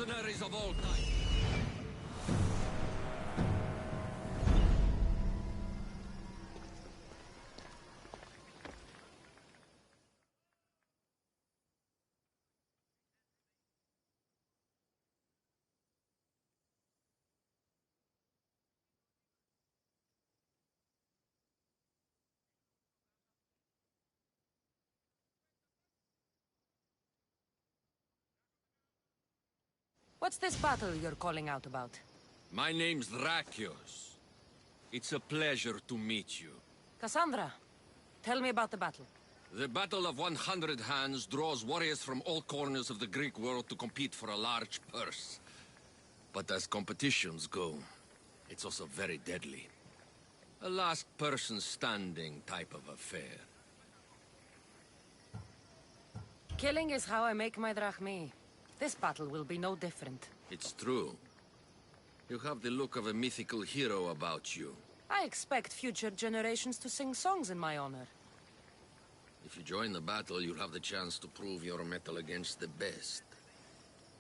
Mercenaries of all types. What's this battle you're calling out about? My name's Drakios. It's a pleasure to meet you. Cassandra, tell me about the battle. The Battle of 100 Hands draws warriors from all corners of the Greek world to compete for a large purse. But as competitions go, it's also very deadly. A last person standing type of affair. Killing is how I make my drachmi. This battle will be no different. It's true. You have the look of a mythical hero about you. I expect future generations to sing songs in my honor. If you join the battle, you'll have the chance to prove your mettle against the best.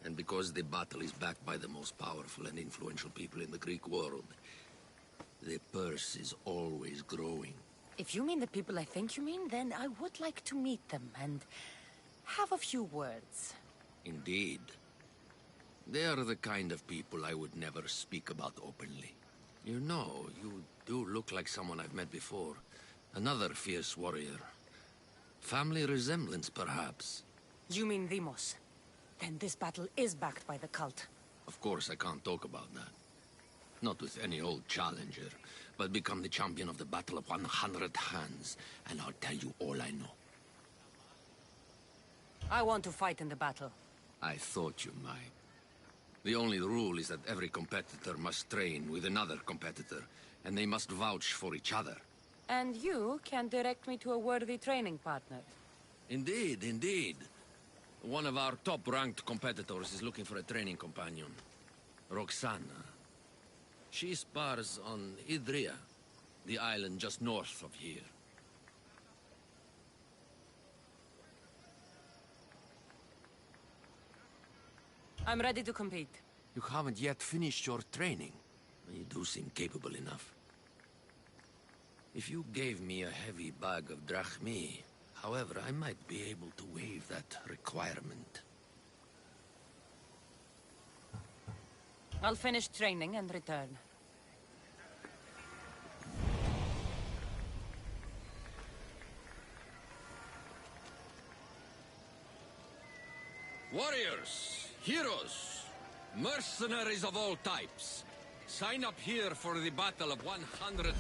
And because the battle is backed by the most powerful and influential people in the Greek world, the purse is always growing. If you mean the people I think you mean, then I would like to meet them and have a few words. Indeed. They are the kind of people I would never speak about openly. You know, you do look like someone I've met before. Another fierce warrior. Family resemblance, perhaps. You mean Demos? Then this battle is backed by the cult. Of course, I can't talk about that. Not with any old challenger, but become the champion of the Battle of 100 Hands, and I'll tell you all I know. I want to fight in the battle. I thought you might. The only rule is that every competitor must train with another competitor, and they must vouch for each other. And you can direct me to a worthy training partner. Indeed, indeed. One of our top-ranked competitors is looking for a training companion. Roxana. She spars on Idria, the island just north of here. I'm ready to compete. You haven't yet finished your training. You do seem capable enough. If you gave me a heavy bag of drachmi, however, I might be able to waive that requirement. I'll finish training and return. Warriors, heroes, mercenaries of all types, sign up here for the Battle of 100...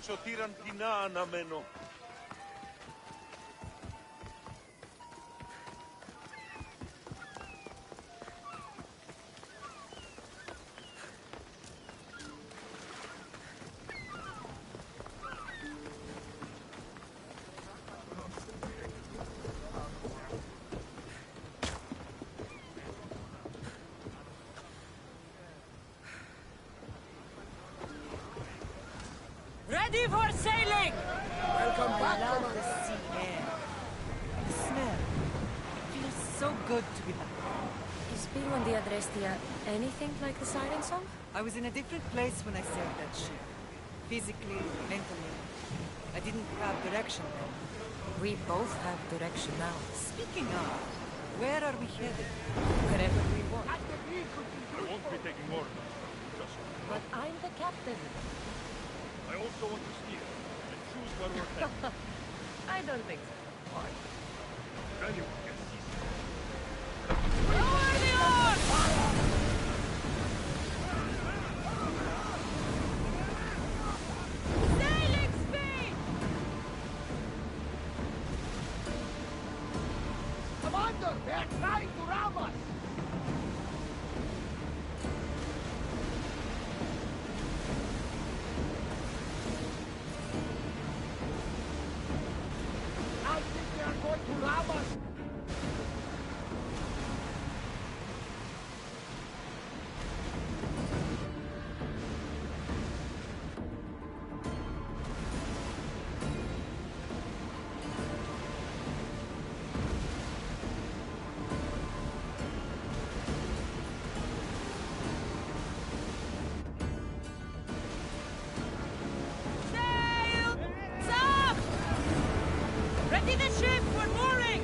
Σωτήραν κοινά αναμένω. Ready for sailing! Welcome back, I love Commander. the sea air. The smell. Feels so good to be back. Is being on the Adrestia anything like the siren song? I was in a different place when I sailed that ship. Physically, mentally. I didn't have direction then. We both have direction now. Speaking of, Where are we headed? Wherever we want. I won't be taking orders. Just But I'm the captain. I also want to steer and choose where we're headed. I don't think so. Fine. If anyone can see Lower the oars! Sailing speed! Commander, they're trying to ram us! I think they are going to ram us! Sail! Stop! Ready the ship! We're mooring!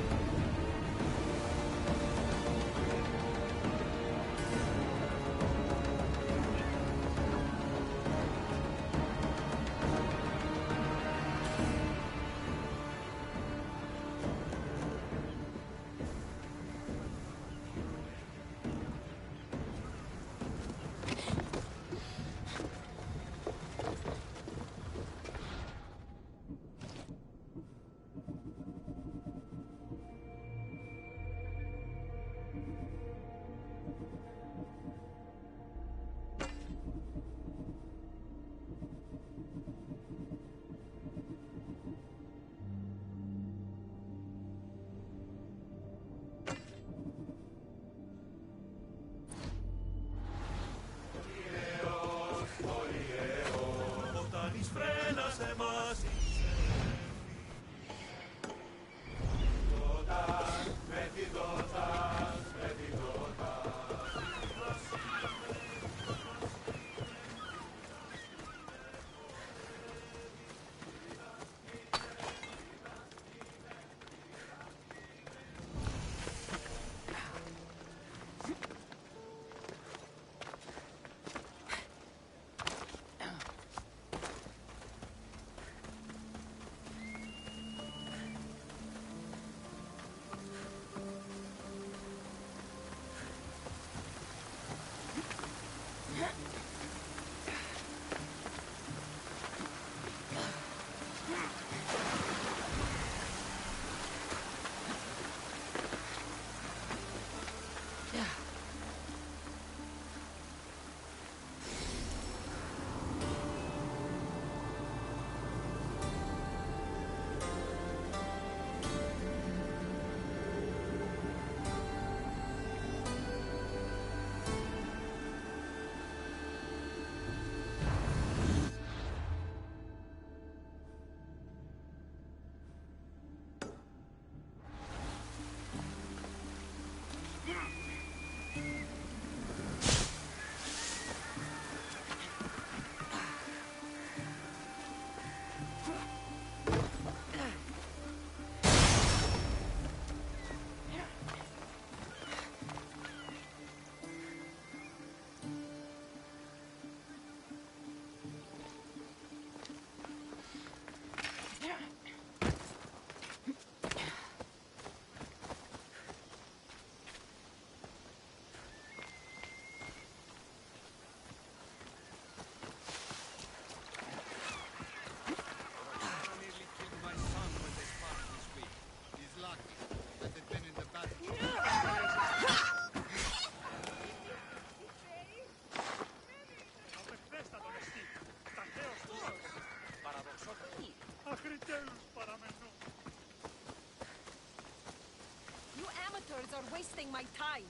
You amateurs are wasting my time.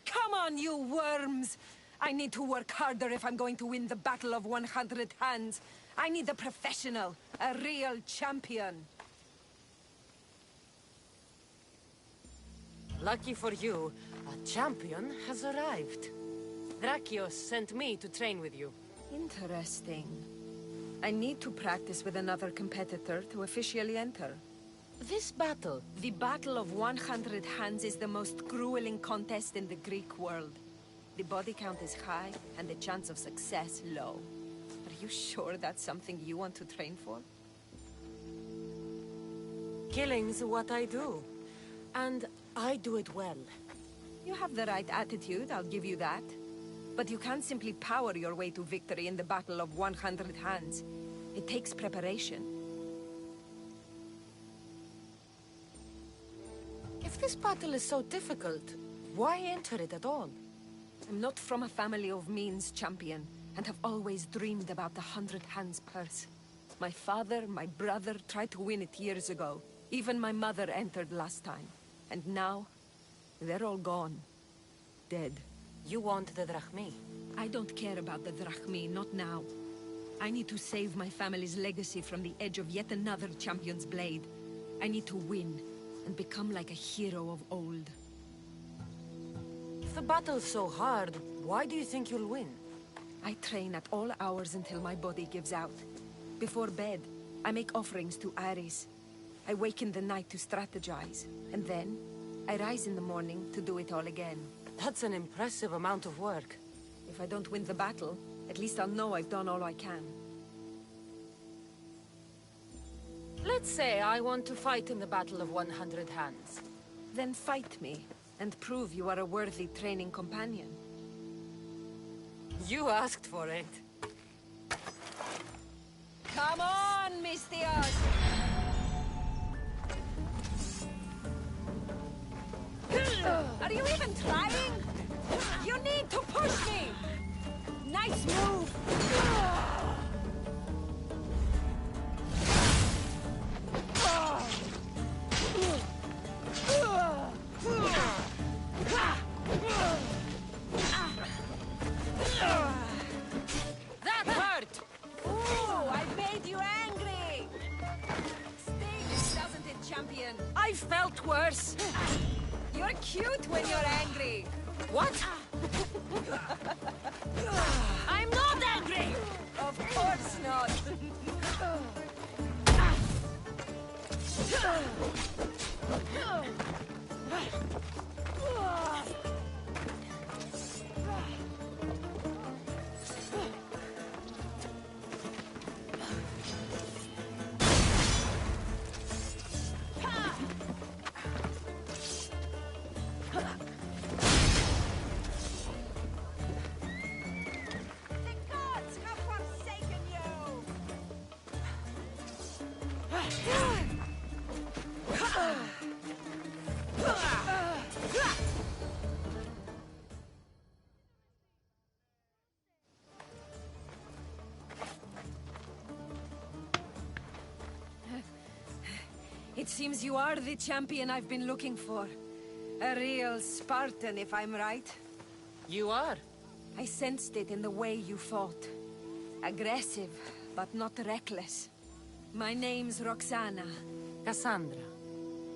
Come on, you worms! I need to work harder if I'm going to win the Battle of 100 Hands. I need a professional, a real champion. Lucky for you, a champion has arrived. Drakios sent me to train with you. Interesting. I need to practice with another competitor to officially enter. This battle, The Battle of 100 Hands is the most grueling contest in the Greek world. The body count is high, and the chance of success low. Are you sure that's something you want to train for? killing's what I do. And I do it well. You have the right attitude, I'll give you that. But you can't simply power your way to victory in the Battle of 100 Hands. It takes preparation. If this battle is so difficult, why enter it at all? I'm not from a family of means, champion, and have always dreamed about the 100 Hands purse. My father, my brother tried to win it years ago. Even my mother entered last time. And now, they're all gone. Dead. You want the drachmi. I don't care about the drachmi, not now. I need to save my family's legacy from the edge of yet another champion's blade. I need to win, and become like a hero of old. If the battle's so hard, why do you think you'll win? I train at all hours until my body gives out. Before bed, I make offerings to Ares. I wake in the night to strategize, and then I rise in the morning to do it all again. That's an impressive amount of work. If I don't win the battle, at least I'll know I've done all I can. Let's say I want to fight in the Battle of 100 Hands. Then fight me, and prove you are a worthy training companion. You asked for it. Come on, Mistios! Are you even trying? You need to push me! Nice move! That hurt! Ooh, I made you angry! Stings, doesn't it, champion? I felt worse. You're cute when you're angry. What? I'm not angry! Of course not. It seems you are the champion I've been looking for. A real Spartan, if I'm right. You are. I sensed it in the way you fought. Aggressive, but not reckless. My name's Roxana. Cassandra.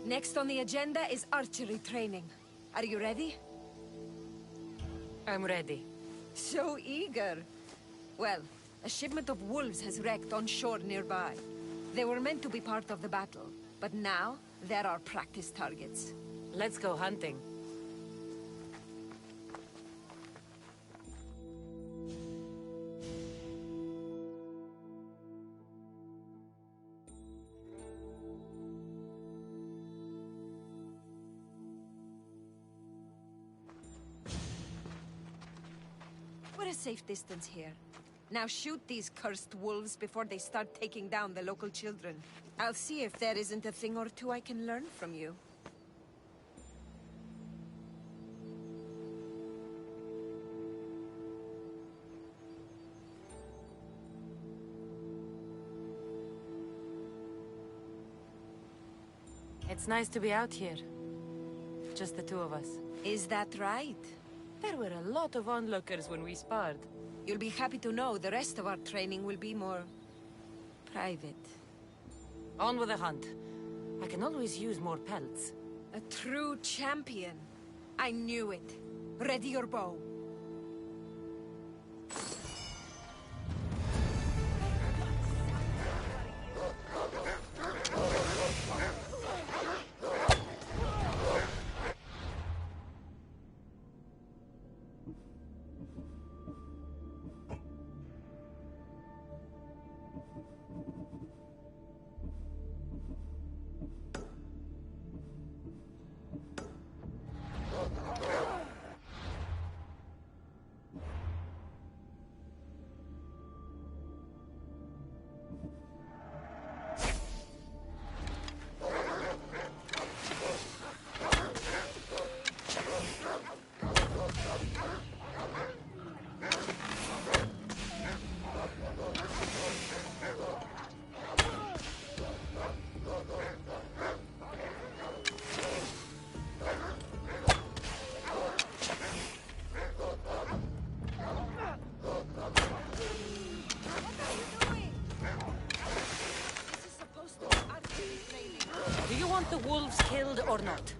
Next on the agenda is archery training. Are you ready? I'm ready. So eager. Well, a shipment of wolves has wrecked on shore nearby. They were meant to be part of the battle, but now they're our practice targets. Let's go hunting. We're a safe distance here. Now shoot these cursed wolves before they start taking down the local children. I'll see if there isn't a thing or two I can learn from you. It's nice to be out here. Just the two of us. Is that right? There were a lot of onlookers when we sparred. You'll be happy to know the rest of our training will be more Private. On with the hunt. I can always use more pelts. A true champion. I knew it. Ready your bow. Do you want the wolves killed or not?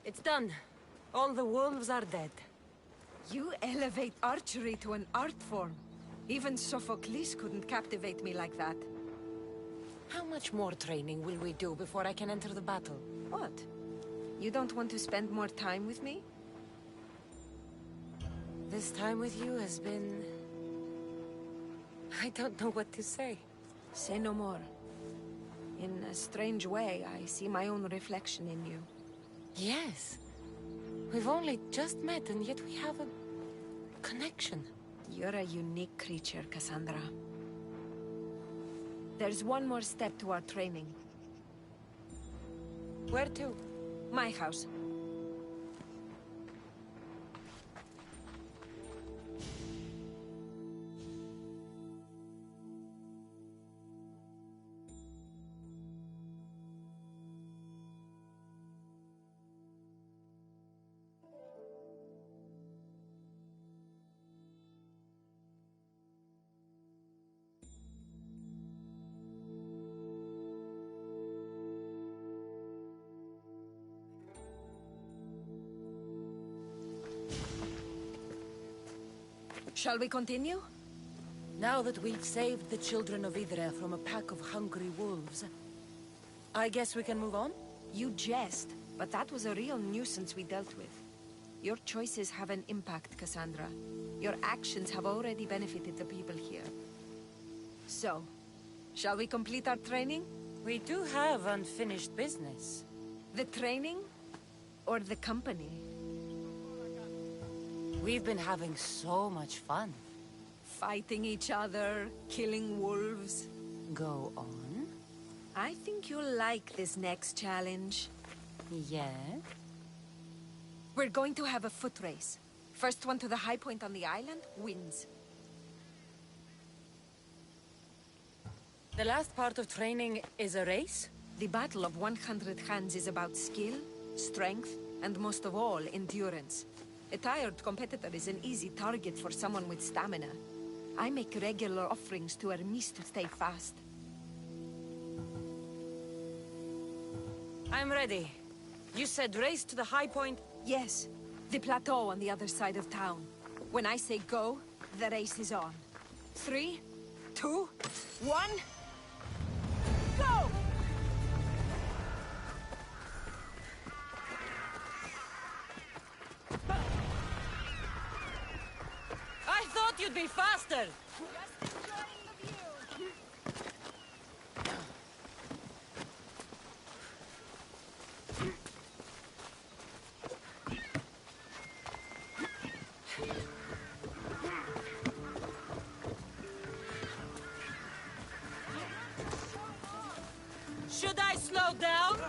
It's done. All the wolves are dead. You elevate archery to an art form. Even Sophocles couldn't captivate me like that. How much more training will we do before I can enter the battle? What? You don't want to spend more time with me? This time with you has been... I don't know what to say. Say no more. In a strange way, I see my own reflection in you. Yes. We've only just met, and yet we have a... connection. You're a unique creature, Cassandra. There's one more step to our training. Where to? My house. Shall we continue? Now that we've saved the children of Idre from a pack of hungry wolves, I guess we can move on? You jest, but that was a real nuisance we dealt with. Your choices have an impact, Cassandra. Your actions have already benefited the people here. So, shall we complete our training? We do have unfinished business. The training? Or the company? We've been having so much fun. Fighting each other, killing wolves. Go on. I think you'll like this next challenge. Yeah? We're going to have a foot race. First one to the high point on the island wins. The last part of training is a race? The Battle of 100 Hands is about skill, strength, and most of all, endurance. A tired competitor is an easy target for someone with stamina. I make regular offerings to Hermes to stay fast. I'm ready. You said race to the high point? Yes, the plateau on the other side of town. When I say go, the race is on. 3, 2, 1... Go! I thought you'd be faster! Just enjoying the view. Should I slow down?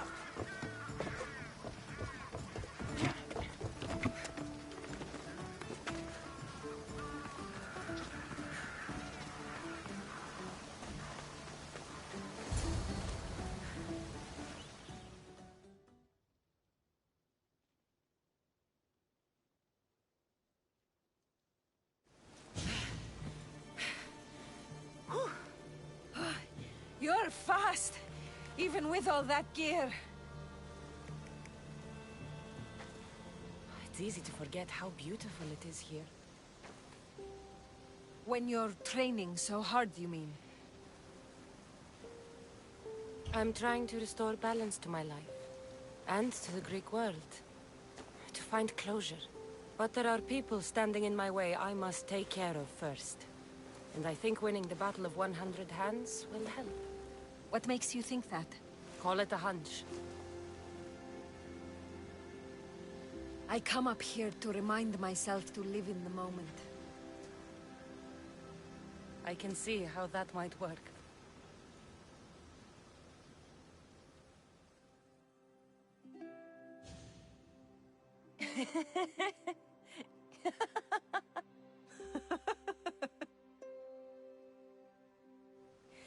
You're fast, even with all that gear. It's easy to forget how beautiful it is here. When you're training so hard, you mean? I'm trying to restore balance to my life, and to the Greek world. To find closure. But there are people standing in my way I must take care of first. And I think winning the Battle of 100 Hands will help. What makes you think that? Call it a hunch. I come up here to remind myself to live in the moment. I can see how that might work.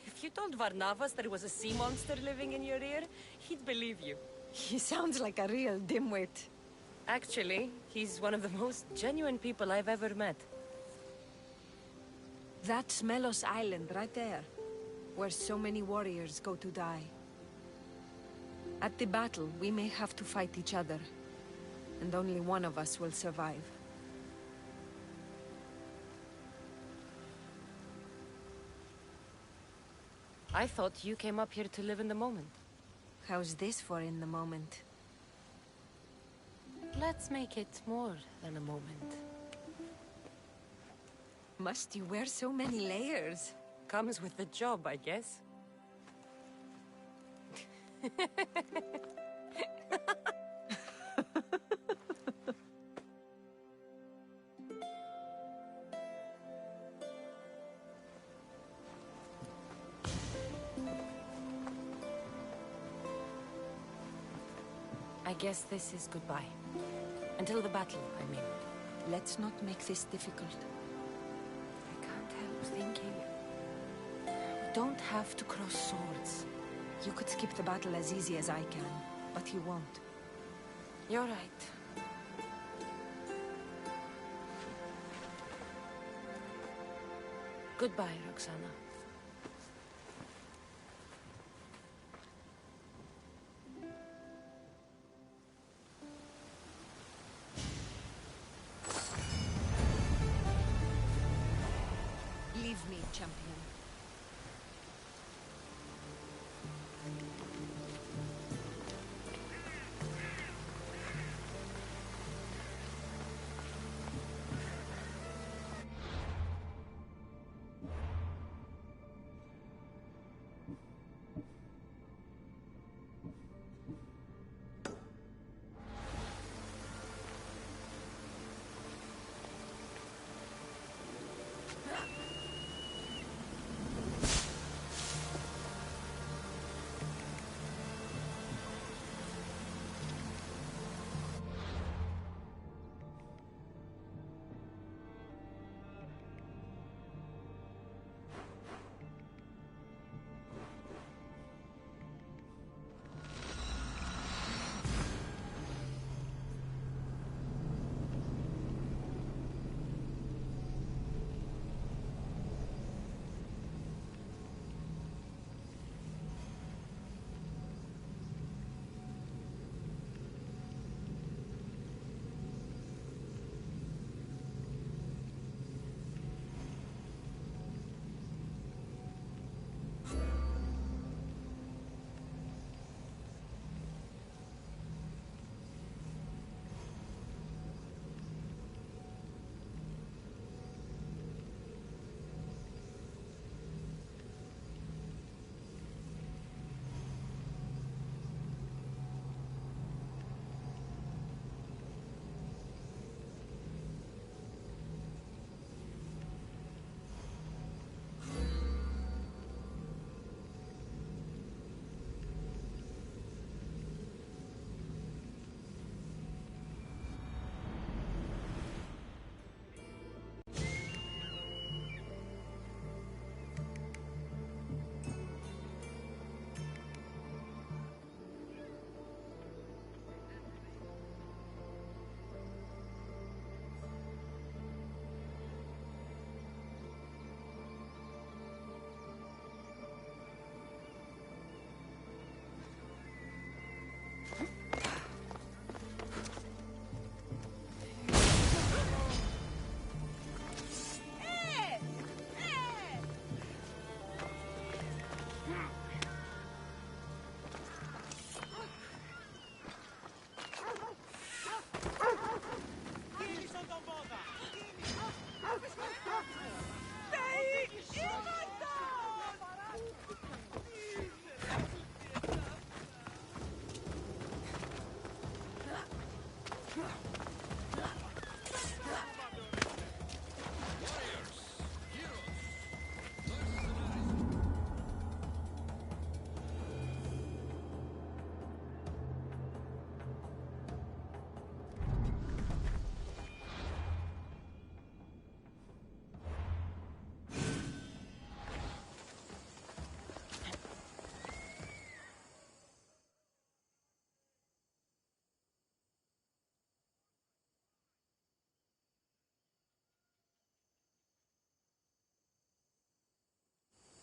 If you told Varnavas there was a sea monster living in your ear, he'd believe you. He sounds like a real dimwit. Actually, he's one of the most genuine people I've ever met. That's Melos Island right there, where so many warriors go to die. At the battle, we may have to fight each other, and only one of us will survive. I thought you came up here to live in the moment. How's this for in the moment? Let's make it more than a moment. Must you wear so many layers? Comes with the job, I guess. I guess this is goodbye. Until the battle, I mean. Let's not make this difficult. I can't help thinking. We don't have to cross swords. You could skip the battle as easy as I can, but you won't. You're right. Goodbye, Roxana. Leave me, champion.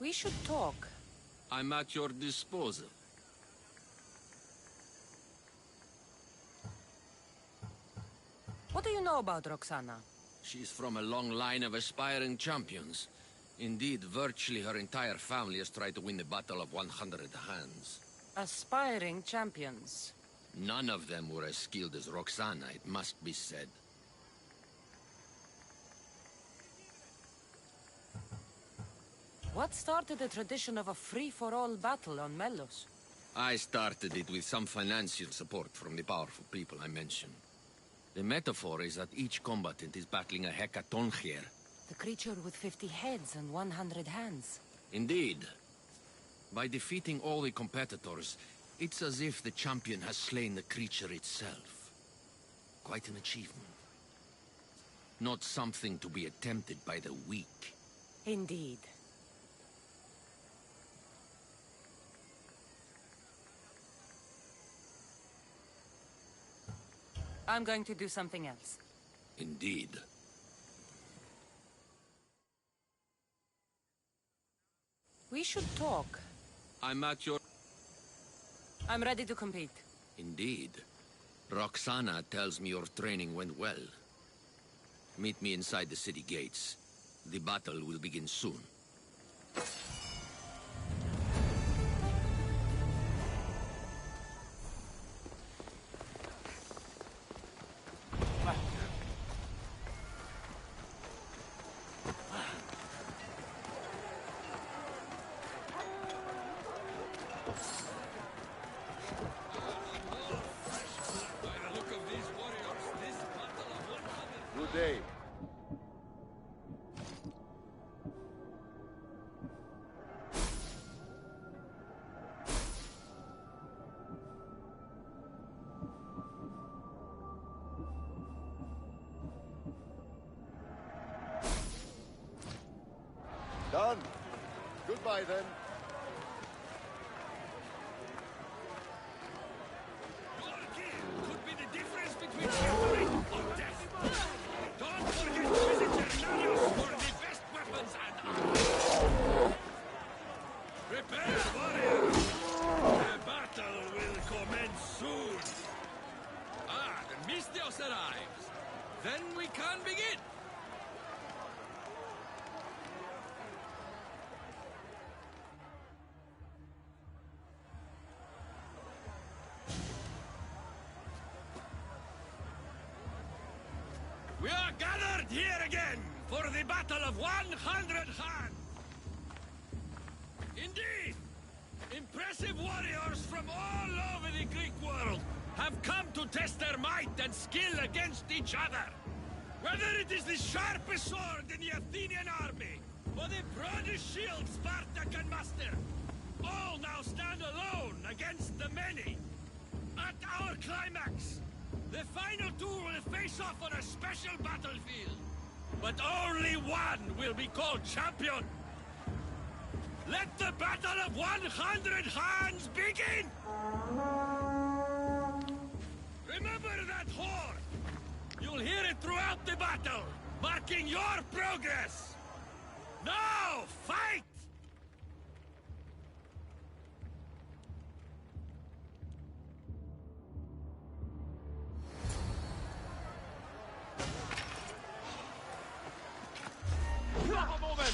We should talk. I'm at your disposal. What do you know about Roxana? She's from a long line of aspiring champions. Indeed, virtually her entire family has tried to win the Battle of 100 Hands. Aspiring champions. None of them were as skilled as Roxana, it must be said. What started the tradition of a free-for-all battle on Melos? I started it with some financial support from the powerful people I mentioned. The metaphor is that each combatant is battling a hecatoncheir. The creature with 50 heads and 100 hands. Indeed. By defeating all the competitors, it's as if the champion has slain the creature itself. Quite an achievement. Not something to be attempted by the weak. Indeed. I'm going to do something else. Indeed. We should talk. I'm at your... I'm ready to compete. Indeed. Roxana tells me your training went well. Meet me inside the city gates. The battle will begin soon. Good day. Done. Goodbye then. Could be the difference between victory or death. Don't forget to visit your Narios for the best weapons and armor. Prepare, warriors! The battle will commence soon. Ah, the Mystios arrives. Then we can begin. We are gathered here again for the Battle of 100 Hands. Indeed, impressive warriors from all over the Greek world have come to test their might and skill against each other. Whether it is the sharpest sword in the Athenian army, or the broadest shield Sparta can muster, all now stand alone against the many. At our climax, the final two will face off on a special battlefield. But only one will be called champion. Let the Battle of 100 Hands begin! Remember that horn! You'll hear it throughout the battle, marking your progress! Now, fight! Stop a moment!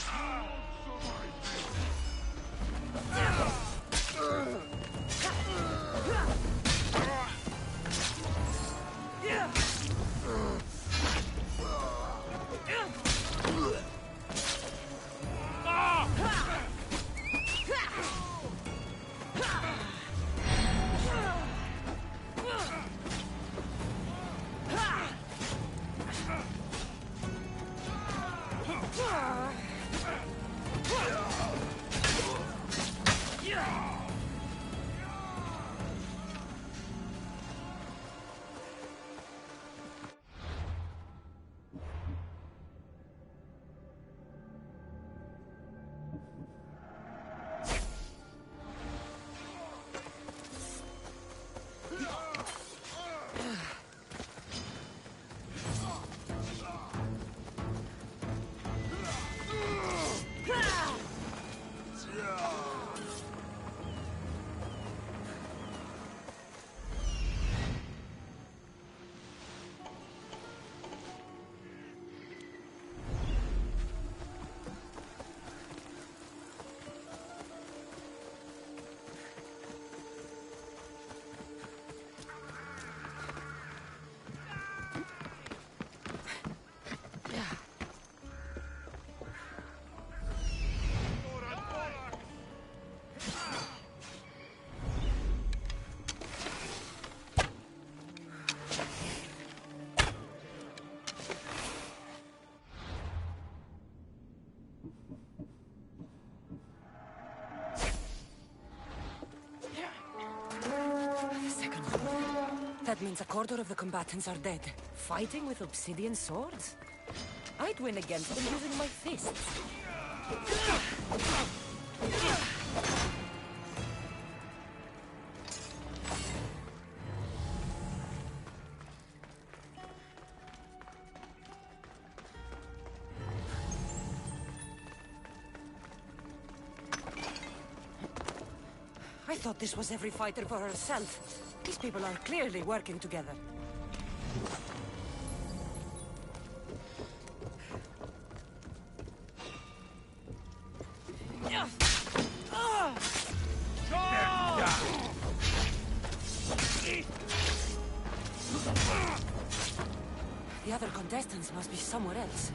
That means a quarter of the combatants are dead. Fighting with obsidian swords? I'd win against them using my fists. I thought this was every fighter for herself. These people are clearly working together. The other contestants must be somewhere else.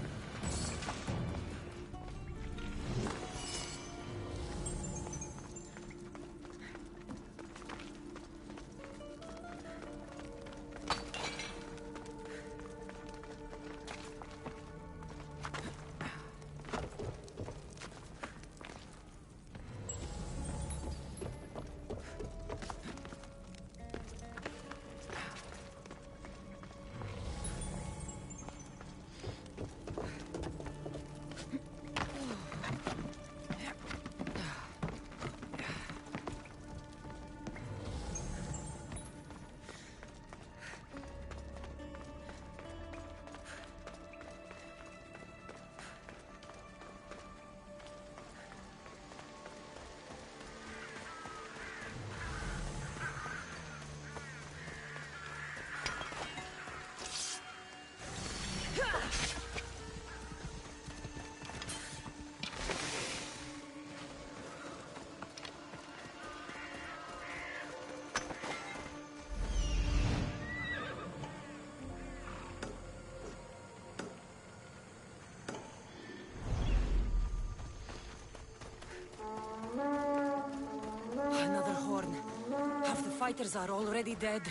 Another horn. Half the fighters are already dead.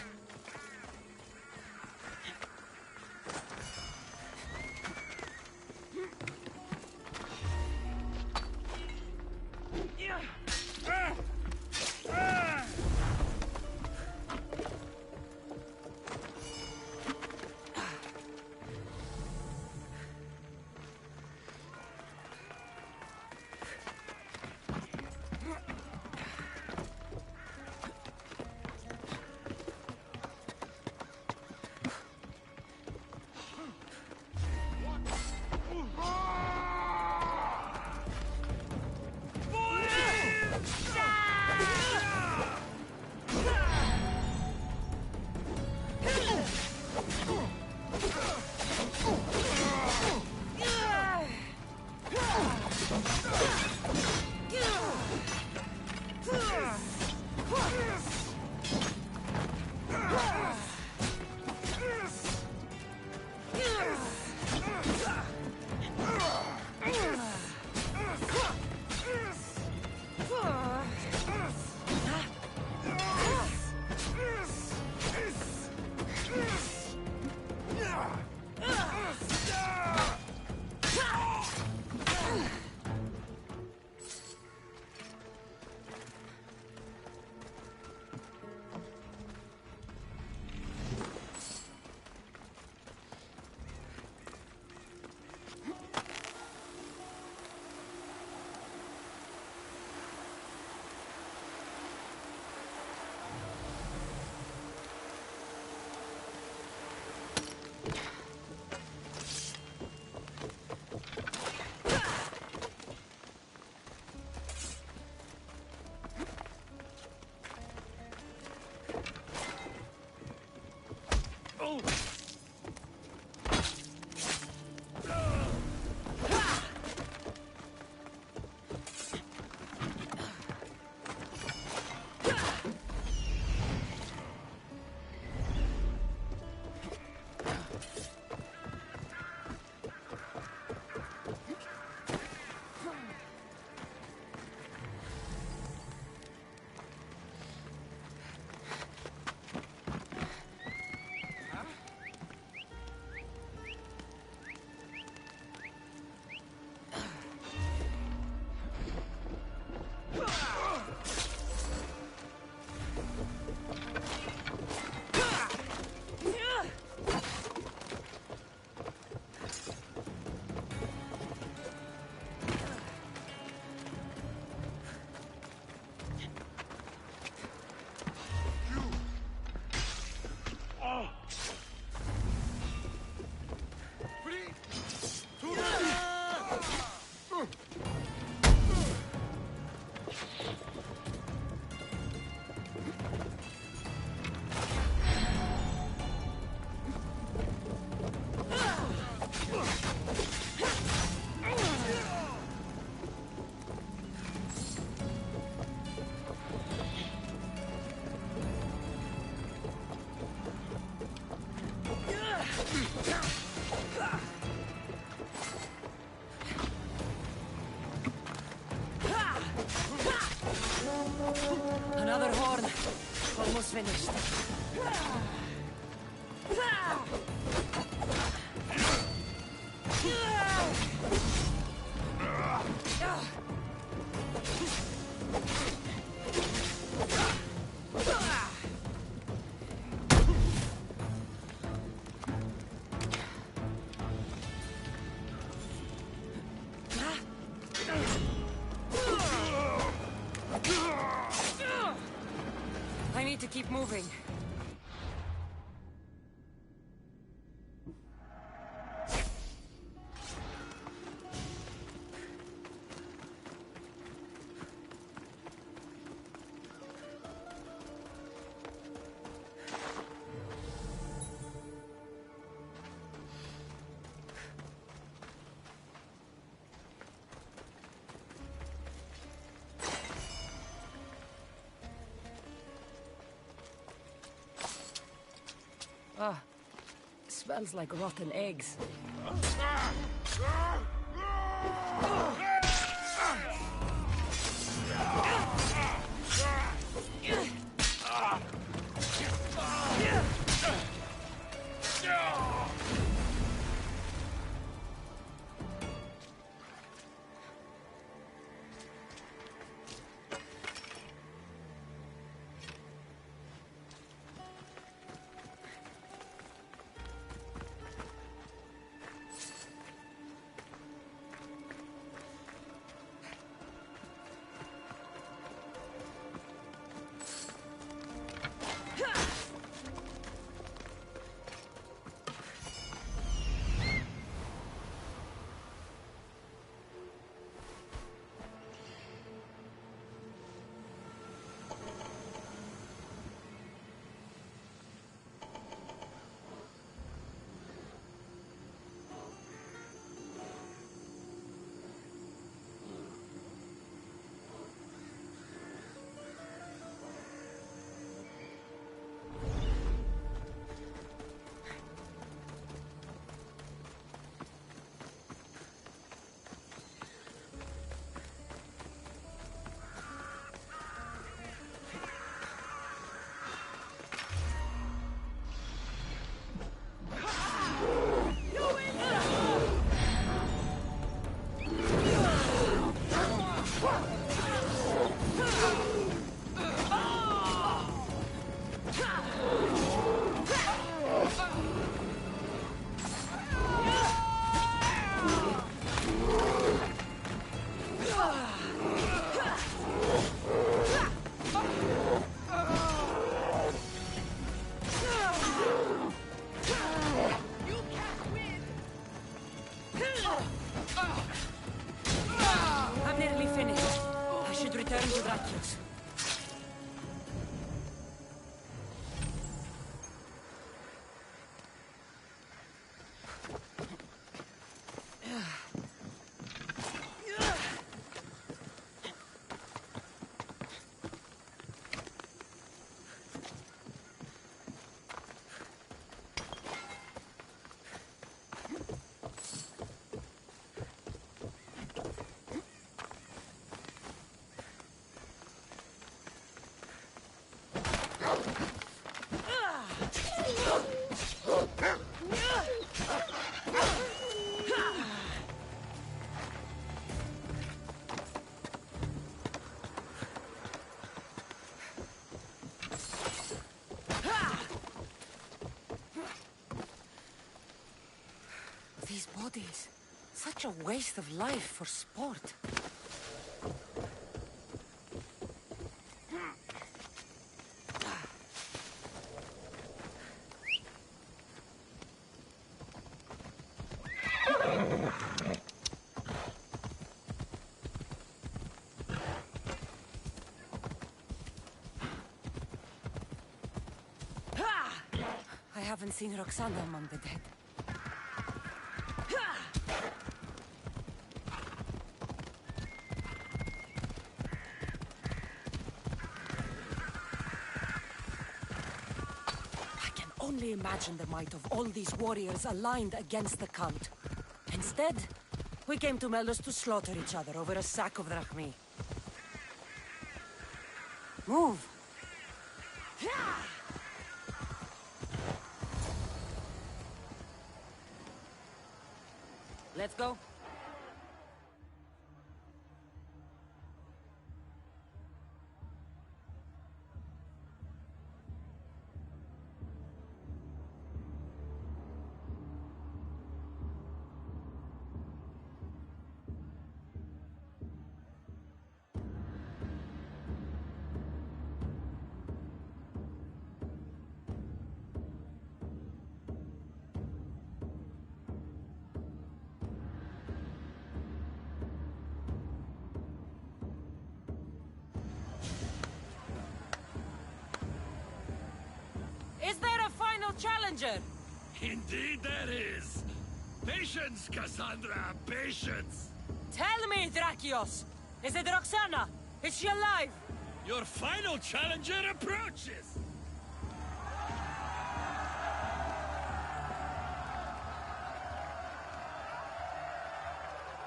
Another horn. Almost finished. I need to keep moving. Ah, smells like rotten eggs. I'm nearly finished. I should return to Drakios. These bodies. Such a waste of life for sport. I haven't seen Roxana among the dead. I can only imagine the might of all these warriors aligned against the cult. Instead, we came to Melos to slaughter each other over a sack of drachmi. Move! Let's go. Is there a final challenger? Indeed there is. Patience, Cassandra, patience. Tell me, Drakios! Is it Roxana? Is she alive? Your final challenger approaches.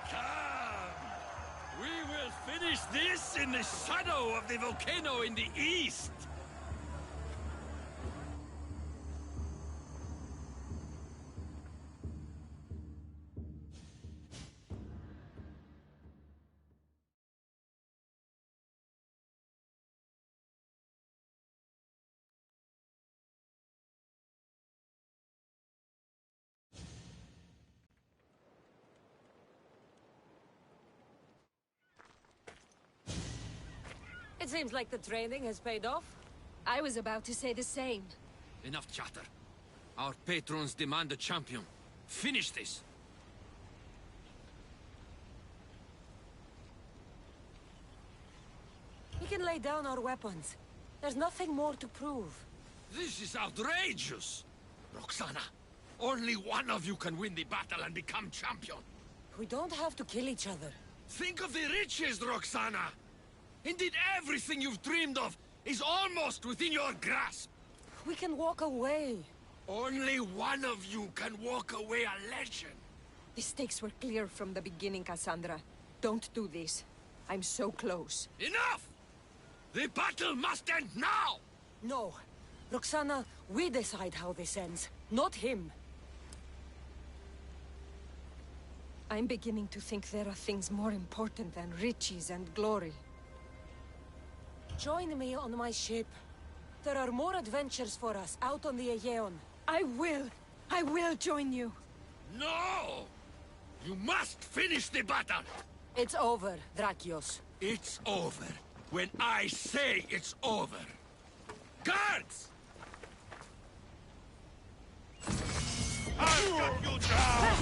Come. We will finish this in the shadow of the volcano in the east. It seems like the training has paid off. I was about to say the same. Enough chatter. Our patrons demand a champion. Finish this. We can lay down our weapons. There's nothing more to prove. This is outrageous! Roxana, only one of you can win the battle and become champion. We don't have to kill each other. Think of the riches, Roxana! Indeed, everything you've dreamed of is almost within your grasp. We can walk away. Only one of you can walk away a legend. The stakes were clear from the beginning, Cassandra. Don't do this. I'm so close. Enough! The battle must end now! No. Roxana, we decide how this ends, not him. I'm beginning to think there are things more important than riches and glory. Join me on my ship. There are more adventures for us out on the Aegean. I will join you. No! You must finish the battle! It's over, Drakios. It's over when I say it's over. Guards! I'll cut you down!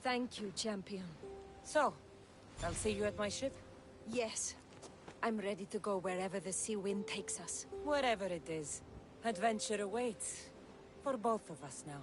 Thank you, champion. So, I'll see you at my ship? Yes. I'm ready to go wherever the sea wind takes us. Wherever it is. Adventure awaits. For both of us now.